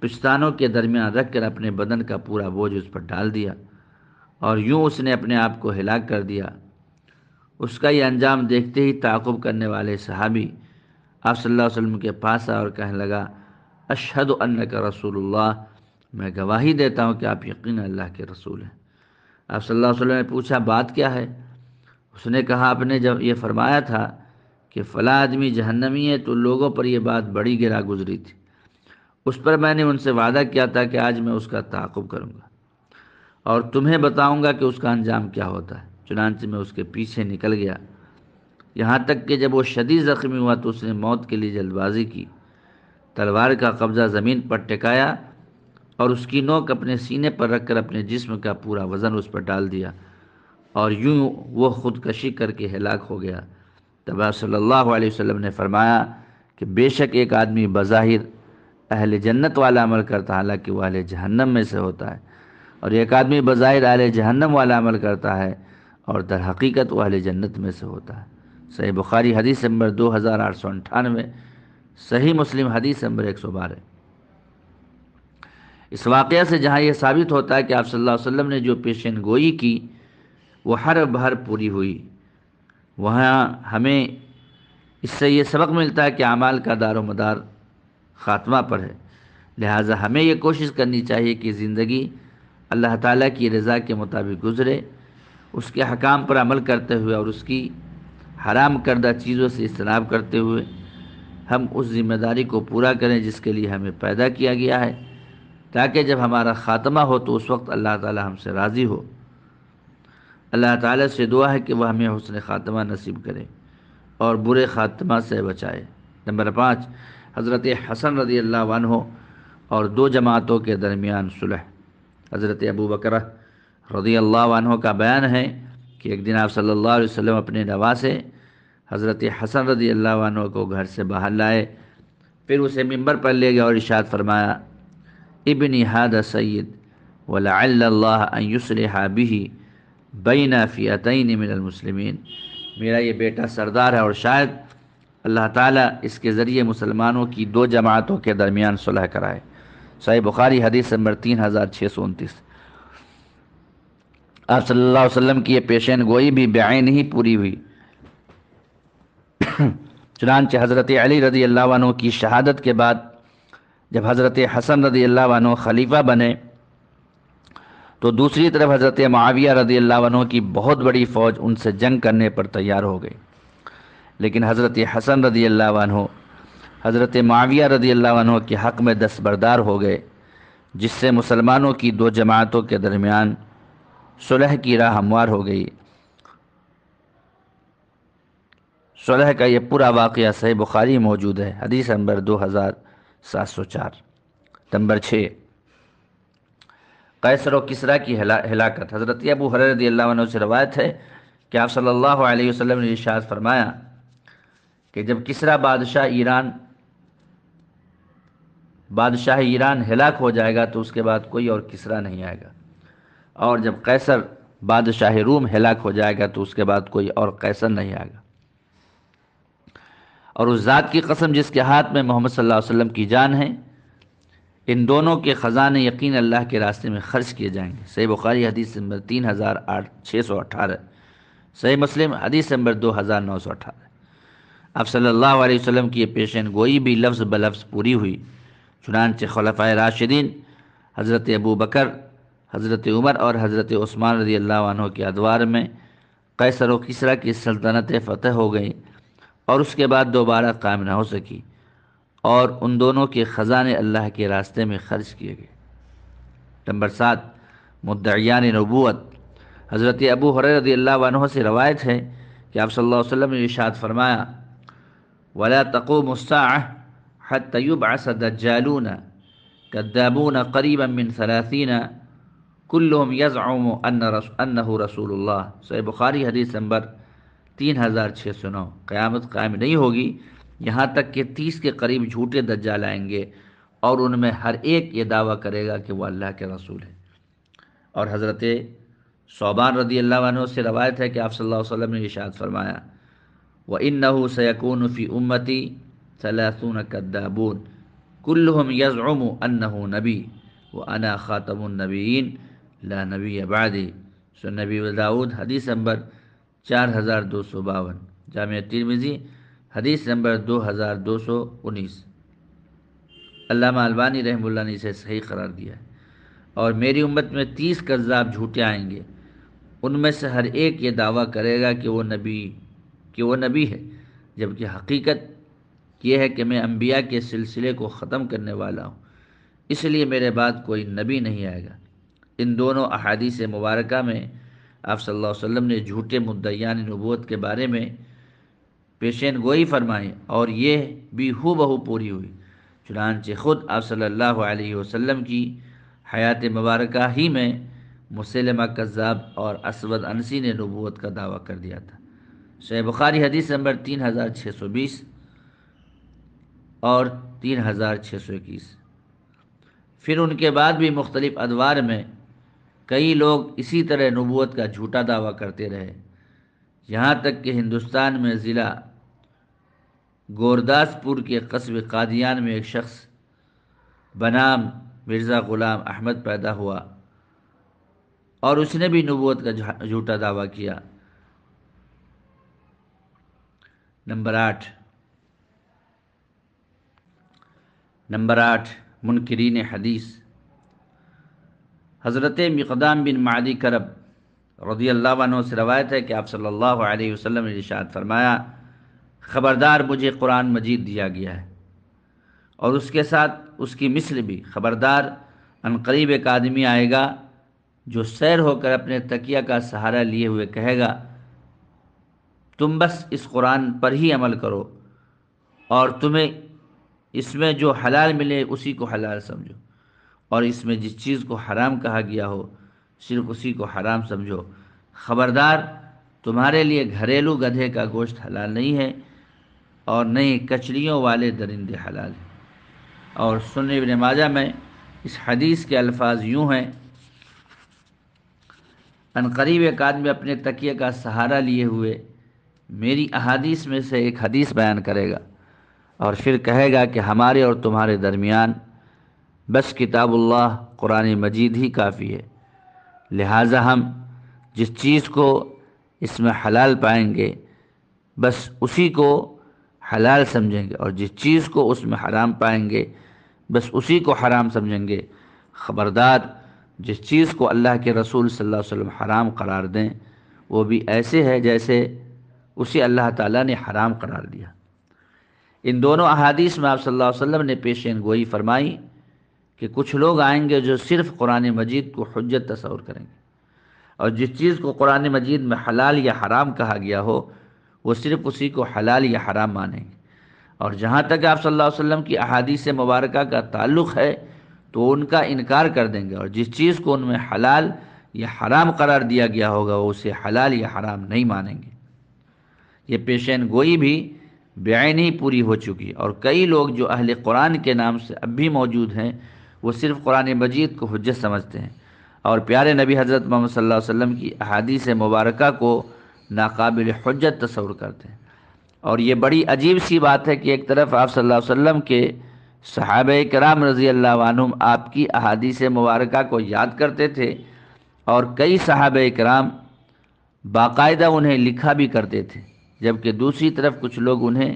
پشتانوں کے درمیان رکھ کر اپنے بدن کا پورا بوجھ اس پر ڈال دیا اور یوں اس نے اپنے آپ کو ہلاک کر دیا۔ اس کا یہ انجام دیکھتے ہی تعاقب کرنے والے صحابی آپ صلی اللہ علیہ وسلم کے پاس آیا اور کہنے لگا اشہد انک رسول اللہ، میں گواہی دیتا ہوں کہ آپ یقینا اللہ کے رسول ہیں۔ آپ صلی اللہ علیہ وسلم نے پوچھا بات کیا ہے؟ اس نے کہا آپ نے جب یہ فرمایا تھا کہ فلاں آدمی جہنمی ہے تو لوگوں پر یہ بات بڑی گرا گزری تھی، اس پر میں نے ان سے وعدہ کیا تھا کہ آج میں اس کا تعاقب کروں گا اور تمہیں بتاؤں گا کہ اس کا انجام کیا ہوتا ہے۔ چنانچہ میں اس کے پیچھے نکل گیا یہاں تک کہ جب وہ شدید زخمی ہوا تو اس نے موت کے لیے جلد بازی کی، تلوار کا قبضہ زمین پر ٹکایا اور اس کی نوک اپنے سینے پر رکھ کر اپنے جسم کا پورا وزن اس پر ڈال دیا اور یوں وہ خودکشی کر کے ہلاک ہو گیا۔ تب آپ صلی اللہ علیہ وسلم نے فرمایا کہ بے شک ایک آدمی بظاہر اہل جنت والا عمل کرتا ہے حالانکہ وہ اہل جہنم میں سے ہوتا ہے، اور ایک آدمی بظاہر اہل جہنم والا عمل کرتا ہے اور در حقیقت وہ اہل جنت میں سے ہوتا ہے۔ صحیح بخاری حدیث نمبر 2898، صحیح مسلم حدیث نمبر 112۔ اس واقعہ سے جہاں یہ ثابت ہوتا ہے کہ آپ صلی اللہ علیہ وسلم نے جو پیشین گوئی کی وہ ہر بھر پوری ہوئی، وہاں ہمیں اس سے یہ سبق ملتا ہے کہ اعمال کا دار و مدار خاتمہ پر ہے، لہٰذا ہمیں یہ کوشش کرنی چاہیے کہ زندگی اللہ تعالیٰ کی رضا کے مطابق گزرے، اس کے حکام پر عمل کرتے ہوئے اور اس کی حرام کردہ چیزوں سے اجتناب کرتے ہوئے ہم اس ذمہ داری کو پورا کریں جس کے لیے ہمیں پیدا کیا گیا ہے، تاکہ جب ہمارا خاتمہ ہو تو اس وقت اللہ تعالیٰ ہم سے راضی ہو۔ اللہ تعالیٰ سے دعا ہے کہ وہ ہمیں حسن خاتمہ نصیب کرے اور برے خاتمہ سے بچائے۔ نمبر 5، حضرت حسن رضی اللہ عنہ اور دو جماعتوں کے درمیان صلح۔ حضرت ابو بکر رضی اللہ عنہ کا بیان ہے کہ ایک دن آپ صلی اللہ علیہ وسلم اپنے نواسے حضرت حسن رضی اللہ عنہ کو گھر سے باہر لائے، پھر اسے ممبر پر لے گئے اور ارشاد فرمایا ابنی ھذا سید ولعل اللہ ان یصلح به بین فئتین من المسلمین، میرا یہ بیٹا سردار ہے اور شاید اللہ تعالیٰ اس کے ذریعے مسلمانوں کی دو جماعتوں کے درمیان صلح کرائے۔ صحیح بخاری حدیث نمبر 3629۔ آپ صلی اللہ علیہ وسلم کی یہ پیشین گوئی بھی بعین ہی پوری ہوئی۔ چنانچہ حضرت علی رضی اللہ عنہ کی شہادت کے بعد جب حضرت حسن رضی اللہ عنہ خلیفہ بنے تو دوسری طرف حضرت معاویہ رضی اللہ عنہ کی بہت بڑی فوج ان سے جنگ کرنے پر تیار ہو گئی، لیکن حضرت حسن رضی اللہ عنہ حضرت معاویہ رضی اللہ عنہ کے حق میں دستبردار ہو گئے، جس سے مسلمانوں کی دو جماعتوں کے درمیان صلح کی راہ ہموار ہو گئی۔ صلح کا یہ پورا واقعہ صحیح بخاری موجود ہے، حدیث نمبر 2704۔ نمبر 6، قیصر و کسریٰ کی ہلاکت۔ حضرت ابو ہریرہ رضی اللہ عنہ سے روایت ہے کہ آپ صلی اللہ علیہ وسلم نے ارشاد فرمایا کہ جب کسریٰ بادشاہ ایران ہلاک ہو جائے گا تو اس کے بعد کوئی اور کسریٰ نہیں آئے گا، اور جب قیصر بادشاہ روم ہلاک ہو جائے گا تو اس کے بعد کوئی اور قیصر نہیں آئے گا، اور اس ذات کی قسم جس کے ہاتھ میں محمد صلی اللہ علیہ وسلم کی جان ہے، ان دونوں کے خزانے یقین اللہ کے راستے میں خرچ کیے جائیں گے۔ صحیح بخاری حدیث نمبر 3618، صحیح مسلم حدیث نمبر 2918۔ اب صلی اللہ علیہ وسلم کی یہ پیشین گوئی بھی لفظ بلفظ پوری ہوئی، چنانچہ خلفائے راشدین حضرت ابو بکر، حضرت عمر اور حضرت عثمان رضی اللہ عنہ کے ادوار میں قیصر و کسریٰ کی سلطنت فتح ہو گئی اور اس کے بعد دوبارہ قائم نہ ہو سکی، اور ان دونوں کے خزانے اللہ کے راستے میں خرچ کیے گئے۔ نمبر 7، مدعیان نبوت۔ حضرت ابو ہریرہ رضی اللہ عنہ سے روایت ہے کہ آپ صلی اللہ علیہ وسلم نے ارشاد فرمایا وَلَا تَقُومُ السَّاعَةُ حَتَّى يُبْعَثَ دَجَّالُونَ كَذَّابُونَ قَرِيبًا مِّن 30 كُلُّهُمْ يَزْعُمُ أَنَّهُ رسول اللہ۔ صحیح بخاری حدیث نمبر 3609۔ قیامت قائم نہیں ہوگی یہاں تک کہ 30 کے قریب جھوٹے دجال آئیں گے اور ان میں ہر ایک یہ دعویٰ کرے گا کہ وہ اللہ کے رسول ہے۔ اور حضرت ثوبان رضی اللہ عنہ سے روایت ہے کہ آپ صلی اللہ علیہ وسلم نے ارشاد فرمایا وَإِنَّهُ سَيَكُونُ فِي أُمَّتِي 30 كَذَّابُونَ، کلہم یزعم انہ نبی وانا خاتم النبیین لا نبی بعدی۔ سنن نبی داؤد حدیث نمبر 4252، جامع ترمذی حدیث نمبر 2219۔ علامہ البانی رحمہ اللہ نے اسے صحیح قرار دیا ہے۔ اور میری امت میں 30 کذاب جھوٹے آئیں گے، ان میں سے ہر ایک یہ دعویٰ کرے گا کہ وہ نبی ہے، جبکہ حقیقت یہ ہے کہ میں انبیاء کے سلسلے کو ختم کرنے والا ہوں، اس لیے میرے بعد کوئی نبی نہیں آئے گا۔ ان دونوں احادیث مبارکہ میں آپ صلی اللہ علیہ وسلم نے جھوٹے مدعیان نبوت کے بارے میں پیشین گوئی فرمائی، اور یہ بھی ہو بہو پوری ہوئی۔ چنانچہ خود آپ صلی اللہ علیہ وسلم کی حیات مبارکہ ہی میں مسیلمہ کذاب اور اسود انسی نے نبوت کا دعویٰ کر دیا تھا۔ صحیح بخاری حدیث نمبر 3620 اور 3621۔ پھر ان کے بعد بھی مختلف ادوار میں کئی لوگ اسی طرح نبوت کا جھوٹا دعویٰ کرتے رہے، یہاں تک کہ ہندوستان میں ضلع گورداسپور کے قصبے قادیان میں ایک شخص بنام مرزا غلام احمد پیدا ہوا، اور اس نے بھی نبوت کا جھوٹا دعویٰ کیا۔ نمبر 8 منکرین حدیث۔ حضرت مقدام بن معدی کرب رضی اللہ عنہ سے روایت ہے کہ آپ صلی اللہ علیہ وسلم نے ارشاد فرمایا، خبردار مجھے قرآن مجید دیا گیا ہے اور اس کے ساتھ اس کی مثل بھی۔ خبردار، ان قریب ایک آدمی آئے گا جو سیر ہو کر اپنے تکیہ کا سہارا لیے ہوئے کہے گا، تم بس اس قرآن پر ہی عمل کرو، اور تمہیں اس میں جو حلال ملے اسی کو حلال سمجھو، اور اس میں جس چیز کو حرام کہا گیا ہو صرف اسی کو حرام سمجھو۔ خبردار، تمہارے لیے گھریلو گدھے کا گوشت حلال نہیں ہے، اور نہ ہی کچڑیوں والے درندے حلال ہیں۔ اور سنن ابن ماجہ میں اس حدیث کے الفاظ یوں ہیں، ان قریب ایک آدمی اپنے تکیے کا سہارا لیے ہوئے میری احادیث میں سے ایک حدیث بیان کرے گا، اور پھر کہے گا کہ ہمارے اور تمہارے درمیان بس کتاب اللہ قرآن مجید ہی کافی ہے، لہٰذا ہم جس چیز کو اس میں حلال پائیں گے بس اسی کو حلال سمجھیں گے، اور جس چیز کو اس میں حرام پائیں گے بس اسی کو حرام سمجھیں گے۔ خبردار، جس چیز کو اللہ کے رسول صلی اللہ علیہ وسلم حرام قرار دیں وہ بھی ایسے ہے جیسے اسے اللہ تعالیٰ نے حرام قرار دیا۔ ان دونوں احادیث میں آپ صلی اللہ علیہ وسلم نے پیشین گوئی فرمائی کہ کچھ لوگ آئیں گے جو صرف قرآن مجید کو حجت تصور کریں گے، اور جس چیز کو قرآن مجید میں حلال یا حرام کہا گیا ہو وہ صرف اسی کو حلال یا حرام مانیں گے۔ اور جہاں تک آپ صلی اللہ علیہ وسلم کی احادیث مبارکہ کا تعلق ہے تو ان کا انکار کر دیں گے، اور جس چیز کو ان میں حلال یا حرام قرار دیا گیا ہوگا وہ اسے حلال یا حرام نہیں مانیں گے۔ یہ پیشین گوئی بھی بعین ہی پوری ہو چکی، اور کئی لوگ جو اہل قرآن کے نام سے اب بھی موجود ہیں وہ صرف قرآن مجید کو حجت سمجھتے ہیں، اور پیارے نبی حضرت محمد صلی اللہ علیہ وسلم کی احادیث مبارکہ کو ناقابل حجت تصور کرتے ہیں۔ اور یہ بڑی عجیب سی بات ہے کہ ایک طرف آپ صلی اللہ علیہ وسلم کے صحابہ کرام رضی اللہ عنہم آپ کی احادیث مبارکہ کو یاد کرتے تھے، اور کئی صحابہ کرام باقاعدہ انہیں لکھا بھی کرتے تھے، جبکہ دوسری طرف کچھ لوگ انہیں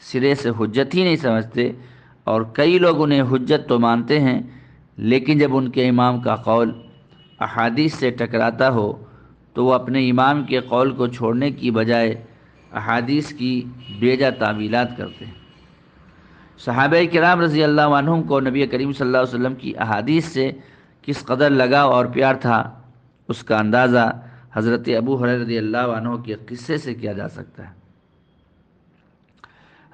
سرے سے حجت ہی نہیں سمجھتے، اور کئی لوگ انہیں حجت تو مانتے ہیں لیکن جب ان کے امام کا قول احادیث سے ٹکراتا ہو تو وہ اپنے امام کے قول کو چھوڑنے کی بجائے احادیث کی بیجا تعویلات کرتے ہیں۔ صحابہ کرام رضی اللہ عنہم کو نبی کریم صلی اللہ علیہ وسلم کی احادیث سے کس قدر لگاؤ اور پیار تھا، اس کا اندازہ حضرت ابو ہریرہ رضی اللہ عنہ کے قصے سے کیا جا سکتا ہے۔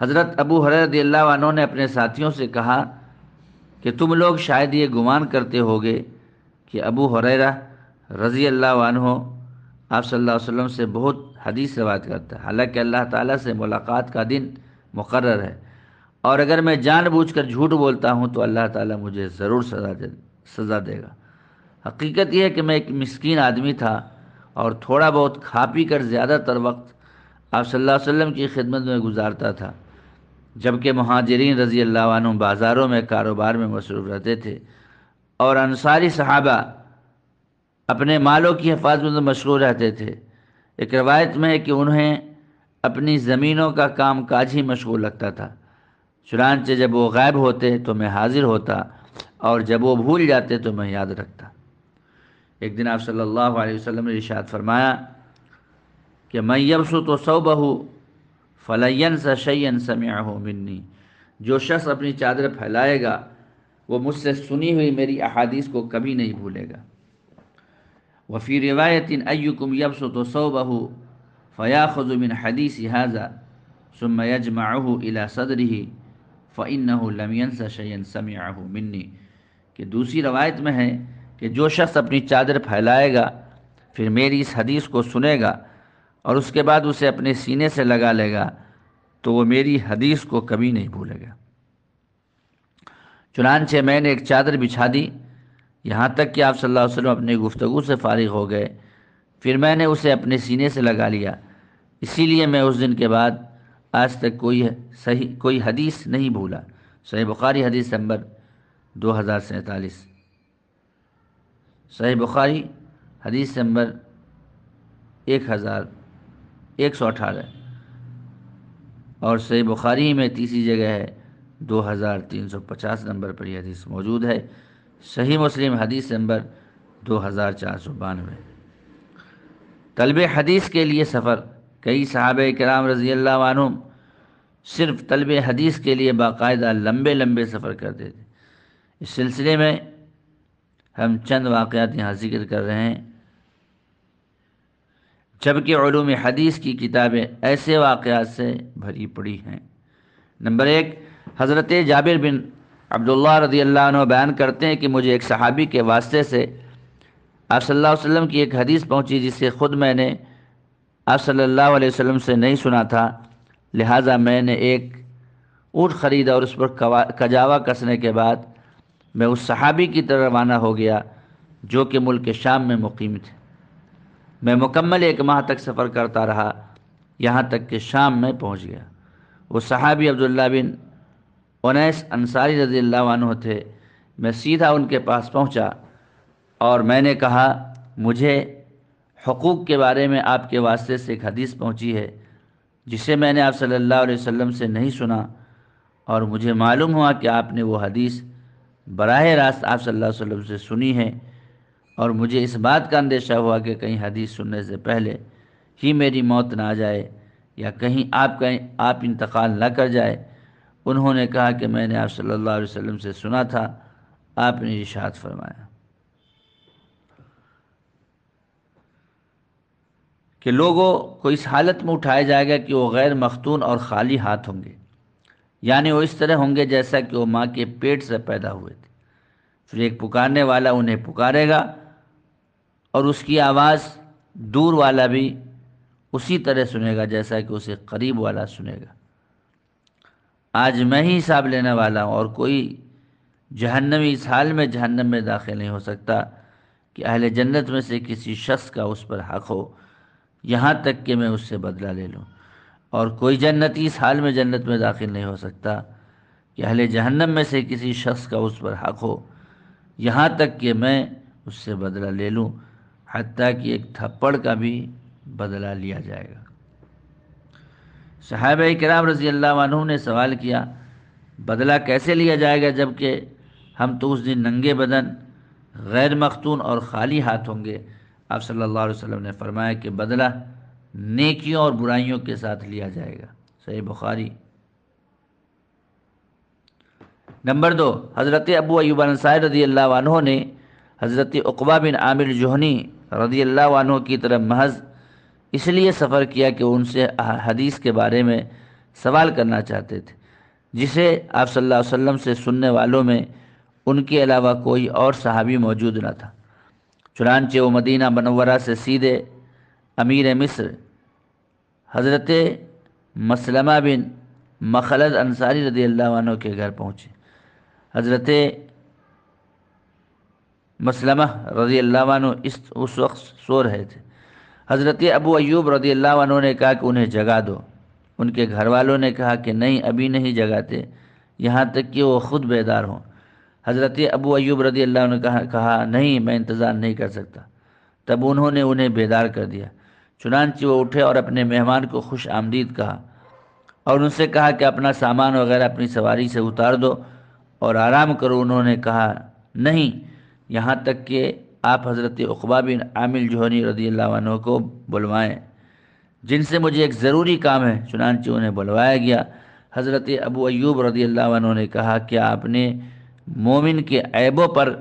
حضرت ابو ہریرہ رضی اللہ عنہ نے اپنے ساتھیوں سے کہا کہ تم لوگ شاید یہ گمان کرتے ہوگے کہ ابو ہریرہ رضی اللہ عنہ آپ صلی اللہ علیہ وسلم سے بہت حدیث روایت کرتا ہے، حالانکہ اللہ تعالیٰ سے ملاقات کا دن مقرر ہے، اور اگر میں جان بوجھ کر جھوٹ بولتا ہوں تو اللہ تعالیٰ مجھے ضرور سزا دے گا۔ حقیقت یہ ہے کہ میں ایک مسکین آدمی تھا اور تھوڑا بہت کھا پی کر زیادہ تر وقت آپ صلی اللہ علیہ وسلم کی خدمت میں گزارتا تھا۔ جبکہ مہاجرین رضی اللہ عنہم بازاروں میں کاروبار میں مصروف رہتے تھے اور انصاری صحابہ اپنے مالوں کی حفاظت میں مشغول رہتے تھے۔ ایک روایت میں ہے کہ انہیں اپنی زمینوں کا کام کاج ہی مشغول لگتا تھا، چنانچہ جب وہ غائب ہوتے تو میں حاضر ہوتا اور جب وہ بھول جاتے تو میں یاد رکھتا۔ ایک دن آپ صلی اللہ علیہ وسلم نے ارشاد فرمایا کہ من یبسط ثوبہ فلن ینس شیئا سمعہ منی، جو شخص اپنی چادر پھیلائے گا وہ مجھ سے سنی ہوئی میری احادیث کو کبھی نہیں بھولے گا۔ وفی روایت ایکم یبسط ثوبہ فیاخذ من حدیث ھذا ثم یجمعہ الی صدرہ فإنہ لم ینس شیئا سمعہ منی، کہ دوسری روایت میں ہے کہ جو شخص اپنی چادر پھیلائے گا پھر میری اس حدیث کو سنے گا اور اس کے بعد اسے اپنے سینے سے لگا لے گا تو وہ میری حدیث کو کبھی نہیں بھولے گا۔ چنانچہ میں نے ایک چادر بچھا دی یہاں تک کہ آپ صلی اللہ علیہ وسلم اپنے گفتگو سے فارغ ہو گئے، پھر میں نے اسے اپنے سینے سے لگا لیا، اسی لیے میں اس دن کے بعد آج تک کوئی حدیث نہیں بھولا۔ صحیح بخاری حدیث نمبر 2047، صحیح بخاری حدیث نمبر 1118، اور صحیح بخاری میں تیسری جگہ ہے 2350 نمبر پر یہ حدیث موجود ہے۔ صحیح مسلم حدیث نمبر 2492۔ طلب حدیث کے لیے سفر، کئی صحابہ کرام رضی اللہ عنہم صرف طلب حدیث کے لیے باقاعدہ لمبے لمبے سفر کرتے تھے۔ اس سلسلے میں ہم چند واقعات یہاں ذکر کر رہے ہیں، جبکہ علوم حدیث کی کتابیں ایسے واقعات سے بھری پڑی ہیں۔ نمبر 1، حضرت جابر بن عبداللہ رضی اللہ عنہ بیان کرتے ہیں کہ مجھے ایک صحابی کے واسطے سے آپ صلی اللہ علیہ وسلم کی ایک حدیث پہنچی جسے خود میں نے آپ صلی اللہ علیہ وسلم سے نہیں سنا تھا، لہٰذا میں نے ایک اونٹ خریدا اور اس پر کجاوا کسنے کے بعد میں اس صحابی کی طرح روانہ ہو گیا جو کہ ملک شام میں مقیم تھے۔ میں مکمل 1 ماہ تک سفر کرتا رہا یہاں تک کہ شام میں پہنچ گیا۔ وہ صحابی عبداللہ بن انیس انصاری رضی اللہ عنہ تھے۔ میں سیدھا ان کے پاس پہنچا اور میں نے کہا مجھے حقوق کے بارے میں آپ کے واسطے سے ایک حدیث پہنچی ہے جسے میں نے آپ صلی اللہ علیہ وسلم سے نہیں سنا، اور مجھے معلوم ہوا کہ آپ نے وہ حدیث براہ راست آپ صلی اللہ علیہ وسلم سے سنی ہے، اور مجھے اس بات کا اندیشہ ہوا کہ کہیں حدیث سننے سے پہلے ہی میری موت نہ آ جائے یا کہیں آپ انتقال نہ کر جائے۔ انہوں نے کہا کہ میں نے آپ صلی اللہ علیہ وسلم سے سنا تھا، آپ نے ارشاد فرمایا کہ لوگوں کو اس حالت میں اٹھایا جائے گا کہ وہ غیر مختون اور خالی ہاتھ ہوں گے، یعنی وہ اس طرح ہوں گے جیسا کہ وہ ماں کے پیٹ سے پیدا ہوئے تھے۔ پھر ایک پکارنے والا انہیں پکارے گا اور اس کی آواز دور والا بھی اسی طرح سنے گا جیسا کہ اسے قریب والا سنے گا۔ آج میں ہی حساب لینے والا ہوں، اور کوئی جہنمی اس حال میں جہنم میں داخل نہیں ہو سکتا کہ اہل جنت میں سے کسی شخص کا اس پر حق ہو یہاں تک کہ میں اس سے بدلہ لے لوں، اور کوئی جنتی اس حال میں جنت میں داخل نہیں ہو سکتا کہ اہل جہنم میں سے کسی شخص کا اس پر حق ہو یہاں تک کہ میں اس سے بدلہ لے لوں، حتیٰ کہ ایک تھپڑ کا بھی بدلہ لیا جائے گا۔ صحابہ کرام رضی اللہ عنہ نے سوال کیا بدلہ کیسے لیا جائے گا جبکہ ہم تو اس دن ننگے بدن غیر مختون اور خالی ہاتھ ہوں گے؟ آپ صلی اللہ علیہ وسلم نے فرمایا کہ بدلہ نیکیوں اور برائیوں کے ساتھ لیا جائے گا۔ صحیح بخاری۔ نمبر 2، حضرت ابو ایوب انصاری رضی اللہ عنہ نے حضرت عقبہ بن عامر جوہنی رضی اللہ عنہ کی طرف محض اس لیے سفر کیا کہ ان سے حدیث کے بارے میں سوال کرنا چاہتے تھے جسے آپ صلی اللہ علیہ وسلم سے سننے والوں میں ان کے علاوہ کوئی اور صحابی موجود نہ تھا۔ چنانچہ وہ مدینہ منورہ سے سیدھے امیر مصر حضرت مسلمہ بن مخلد انصاری رضی اللہ عنہ کے گھر پہنچے۔ حضرت مسلمہ رضی اللہ عنہ اس وقت سو رہے تھے۔ حضرت ابو ایوب رضی اللہ عنہ نے کہا کہ انہیں جگا دو۔ ان کے گھر والوں نے کہا کہ نہیں، ابھی نہیں جگاتے یہاں تک کہ وہ خود بیدار ہوں۔ حضرت ابو ایوب رضی اللہ عنہ نے کہا نہیں، میں انتظار نہیں کر سکتا۔ تب انہوں نے انہیں بیدار کر دیا۔ چنانچہ وہ اٹھے اور اپنے مہمان کو خوش آمدید کہا اور ان سے کہا کہ اپنا سامان وغیرہ اپنی سواری سے اتار دو اور آرام کرو۔ انہوں نے کہا نہیں، یہاں تک کہ آپ حضرت عقبہ بن عامر جوہنی رضی اللہ عنہ کو بلوائیں، جن سے مجھے ایک ضروری کام ہے۔ چنانچہ انہیں بلوایا گیا۔ حضرت ابو ایوب رضی اللہ عنہ نے کہا کہ آپ نے مومن کے عیبوں پر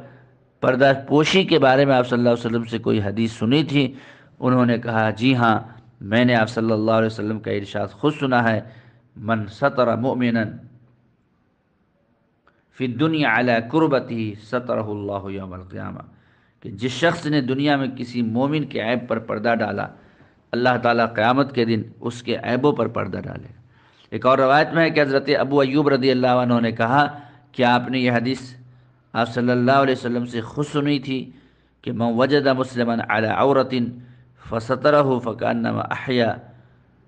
پردہ پوشی کے بارے میں آپ صلی اللہ علیہ وسلم سے کوئی حدیث سنی تھی؟ انہوں نے کہا جی ہاں، میں نے آپ صلی اللہ علیہ وسلم کا ارشاد خود سنا ہے، من ستر مؤمنا فی الدنیا علی کربتہ سترہ اللہ یوم القیامہ، کہ جس شخص نے دنیا میں کسی مومن کے عیب پر پردہ ڈالا، اللہ تعالیٰ قیامت کے دن اس کے عیبوں پر پردہ ڈالے۔ ایک اور روایت میں ہے کہ حضرت ابو ایوب رضی اللہ عنہ نے کہا کہ آپ نے یہ حدیث آپ صلی اللہ علیہ وسلم سے خود سنی تھی کہ من وجد مسلما علی عورت فسترہ فکانما احیا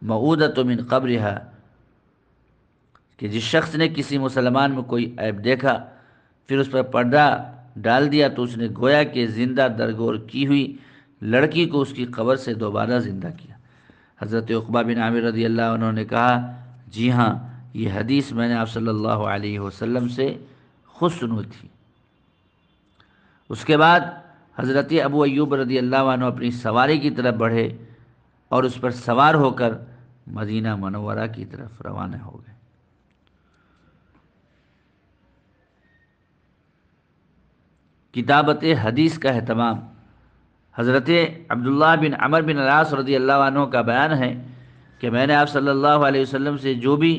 موعودۃ من قبرها، کہ جس شخص نے کسی مسلمان میں کوئی عیب دیکھا پھر اس پر پردہ ڈال دیا تو اس نے گویا کہ زندہ درگور کی ہوئی لڑکی کو اس کی قبر سے دوبارہ زندہ کیا۔ حضرت عقبہ بن عامر رضی اللہ عنہ نے کہا جی ہاں، یہ حدیث میں نے آپ صلی اللہ علیہ وسلم سے خود سنی تھی۔ اس کے بعد حضرت ابو ایوب رضی اللہ عنہ اپنی سواری کی طرف بڑھے اور اس پر سوار ہو کر مدینہ منورہ کی طرف روانہ ہو گئے۔ کتابت حدیث کا اہتمام۔ حضرت عبداللہ بن عمر بن العاص رضی اللہ عنہ کا بیان ہے کہ میں نے آپ صلی اللہ علیہ وسلم سے جو بھی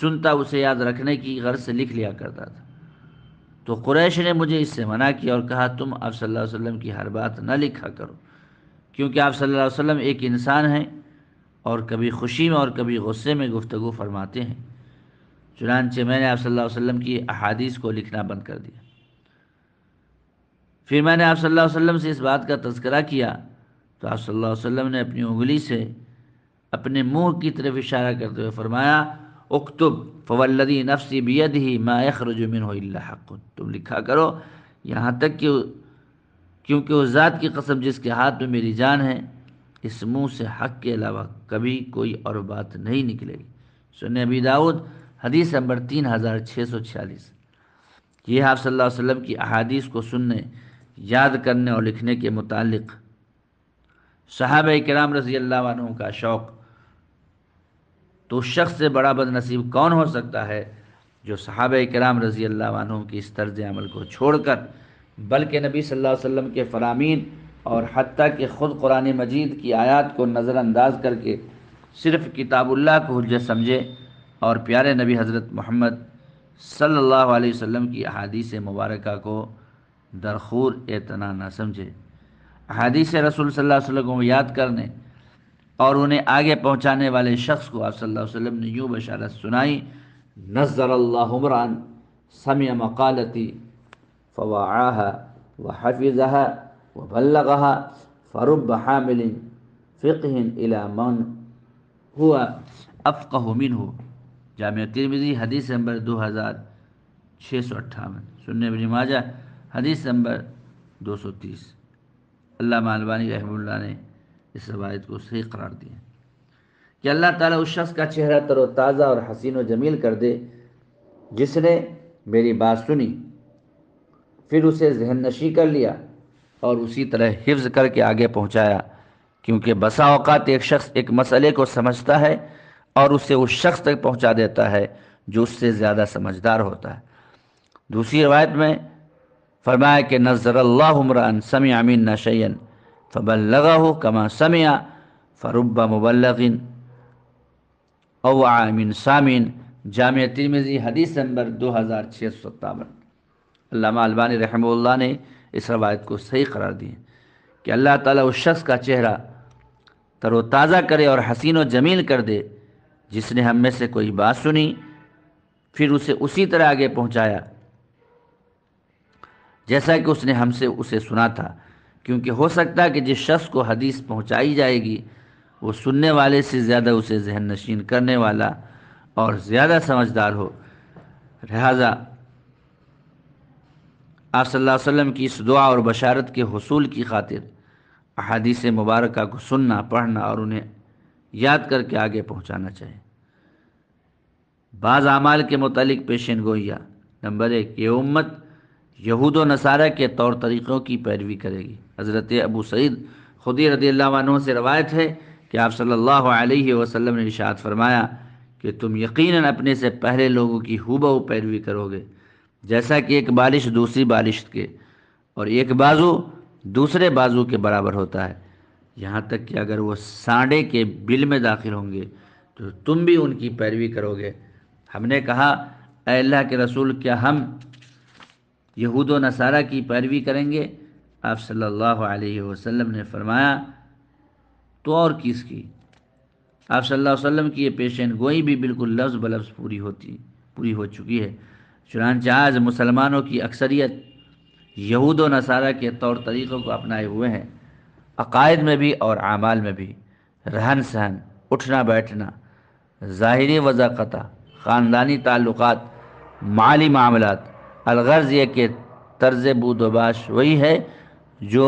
سنتا اسے یاد رکھنے کی غرض سے لکھ لیا کرتا تھا، تو قریش نے مجھے اس سے منع کیا اور کہا تم آپ صلی اللہ علیہ وسلم کی ہر بات نہ لکھا کرو، کیونکہ آپ صلی اللہ علیہ وسلم ایک انسان ہیں اور کبھی خوشی میں اور کبھی غصے میں گفتگو فرماتے ہیں۔ چنانچہ میں نے آپ صلی اللہ علیہ وسلم کی احادیث کو لکھنا بند کر دیا۔ پھر میں نے آپ صلی اللہ علیہ وسلم سے اس بات کا تذکرہ کیا تو آپ صلی اللہ علیہ وسلم نے اپنی انگلی سے اپنے منہ کی طرف اشارہ کرتے ہوئے فرمایا اکتب فوالذی نفسی بیدہ ما یخرج منہ الا حق، تم لکھا کرو یہاں تک کہ کیونکہ اس ذات کی قسم جس کے ہاتھ میں میری جان ہے، اس منہ سے حق کے علاوہ کبھی کوئی اور بات نہیں نکلے گی۔ سنن ابی داؤد حدیث نمبر 3646۔ یہ آپ صلی اللہ علیہ وسلم کی احادیث کو سننے، یاد کرنے اور لکھنے کے متعلق صحابہ کرام رضی اللہ عنہ کا شوق۔ تو اس شخص سے بڑا بد نصیب کون ہو سکتا ہے جو صحابہ کرام رضی اللہ عنہ کی اس طرز عمل کو چھوڑ کر بلکہ نبی صلی اللہ علیہ وسلم کے فرامین اور حتیٰ کہ خود قرآن مجید کی آیات کو نظر انداز کر کے صرف کتاب اللہ کو حجت سمجھے اور پیارے نبی حضرت محمد صلی اللہ علیہ وسلم کی احادیث مبارکہ کو درخور اعتنا نہ سمجھے۔ احادیث رسول صلی اللہ علیہ وسلم کو یاد کرنے اور انہیں آگے پہنچانے والے شخص کو آپ صلی اللہ علیہ وسلم نے یوں بشارت سنائی، نظر اللہ امرا سمع مقالتی فوعاها وحفظها وبلغها فرب حامل فقہ الى من هو افقہ منہ۔ جامع ترمذی حدیث نمبر 2658۔ سنن ابن ماجہ حدیث نمبر 230۔ علامہ البانی رحمہ اللہ نے اس روایت کو صحیح قرار دیا کہ اللہ تعالیٰ اس شخص کا چہرہ تر و تازہ اور حسین و جمیل کر دے جس نے میری بات سنی، پھر اسے ذہن نشی کر لیا اور اسی طرح حفظ کر کے آگے پہنچایا، کیونکہ بسا اوقات ایک شخص ایک مسئلے کو سمجھتا ہے اور اسے اس شخص تک پہنچا دیتا ہے جو اس سے زیادہ سمجھدار ہوتا ہے۔ دوسری روایت میں فرمایا کہ نظر اللہ امرا سمع منا شیئا فبلغه کما سمع فرب مبلغ اوعى من سامع۔ جامع ترمذی حدیث نمبر 2657۔ علامہ البانی رحمہ اللہ نے اس روایت کو صحیح قرار دیا کہ اللہ تعالیٰ اس شخص کا چہرہ تر و تازہ کرے اور حسین و جمیل کر دے جس نے ہم میں سے کوئی بات سنی پھر اسے اسی طرح آگے پہنچایا جیسا کہ اس نے ہم سے اسے سنا تھا، کیونکہ ہو سکتا ہے کہ جس شخص کو حدیث پہنچائی جائے گی وہ سننے والے سے زیادہ اسے ذہن نشین کرنے والا اور زیادہ سمجھدار ہو۔ لہذا آپ صلی اللہ علیہ وسلم کی اس دعا اور بشارت کے حصول کی خاطر احادیث مبارکہ کو سننا، پڑھنا اور انہیں یاد کر کے آگے پہنچانا چاہیے۔ بعض اعمال کے متعلق پیشین گوئیاں۔ نمبر 1، یہ امت یہود و نصارہ کے طور طریقوں کی پیروی کرے گی۔ حضرت ابو سعید خدری رضی اللہ عنہ سے روایت ہے کہ آپ صلی اللہ علیہ وسلم نے ارشاد فرمایا کہ تم یقیناً اپنے سے پہلے لوگوں کی ہو پیروی کرو گے، جیسا کہ ایک بالش دوسری بالش کے اور ایک بازو دوسرے بازو کے برابر ہوتا ہے، یہاں تک کہ اگر وہ سانڈے کے بل میں داخل ہوں گے تو تم بھی ان کی پیروی کرو گے۔ ہم نے کہا اے اللہ کے رسول، کیا ہم یہود و نصارہ کی پیروی کریں گے؟ آپ صلی اللہ علیہ وسلم نے فرمایا تو اور کس کی؟ آپ صلی اللہ علیہ وسلم کی یہ پیشین گوئی بھی بالکل لفظ بلفظ پوری ہو چکی ہے۔ چنانچہ آج مسلمانوں کی اکثریت یہود و نصارہ کے طور طریقوں کو اپنائے ہوئے ہیں، عقائد میں بھی اور اعمال میں بھی، رہن سہن، اٹھنا بیٹھنا، ظاہری وضاقتہ، خاندانی تعلقات، مالی معاملات، الغرض یہ کہ طرز بود و باش وہی ہے جو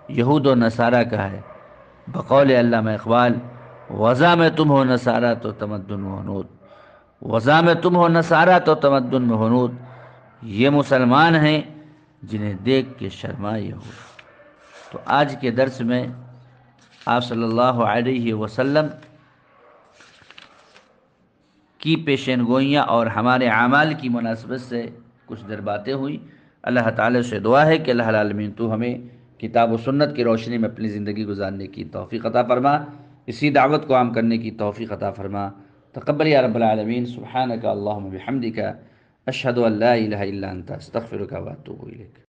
یہود و نصارہ کا ہے۔ بقول علامہ اقبال، وضع میں تم ہو نصارہ تو تمدن میں ہنود، وضع میں تم ہو نصارہ تو تمدن میں ہنود، یہ مسلمان ہیں جنہیں دیکھ کے شرمائے ہو۔ تو آج کے درس میں آپ صلی اللہ علیہ وسلم کی پیشین گوئیاں اور ہمارے اعمال کی مناسبت سے کچھ در باتیں ہوئی۔ اللہ تعالی سے دعا ہے کہ اللہ العالمین تو ہمیں کتاب و سنت کی روشنی میں اپنی زندگی گزارنے کی توفیق عطا فرما، اسی دعوت کو عام کرنے کی توفیق عطا فرما۔ تقبل یا رب العالمین۔ سبحانک اللہم بحمدک، اشہد ان لا الہ الا انت، استغفرک و اتوب الیک۔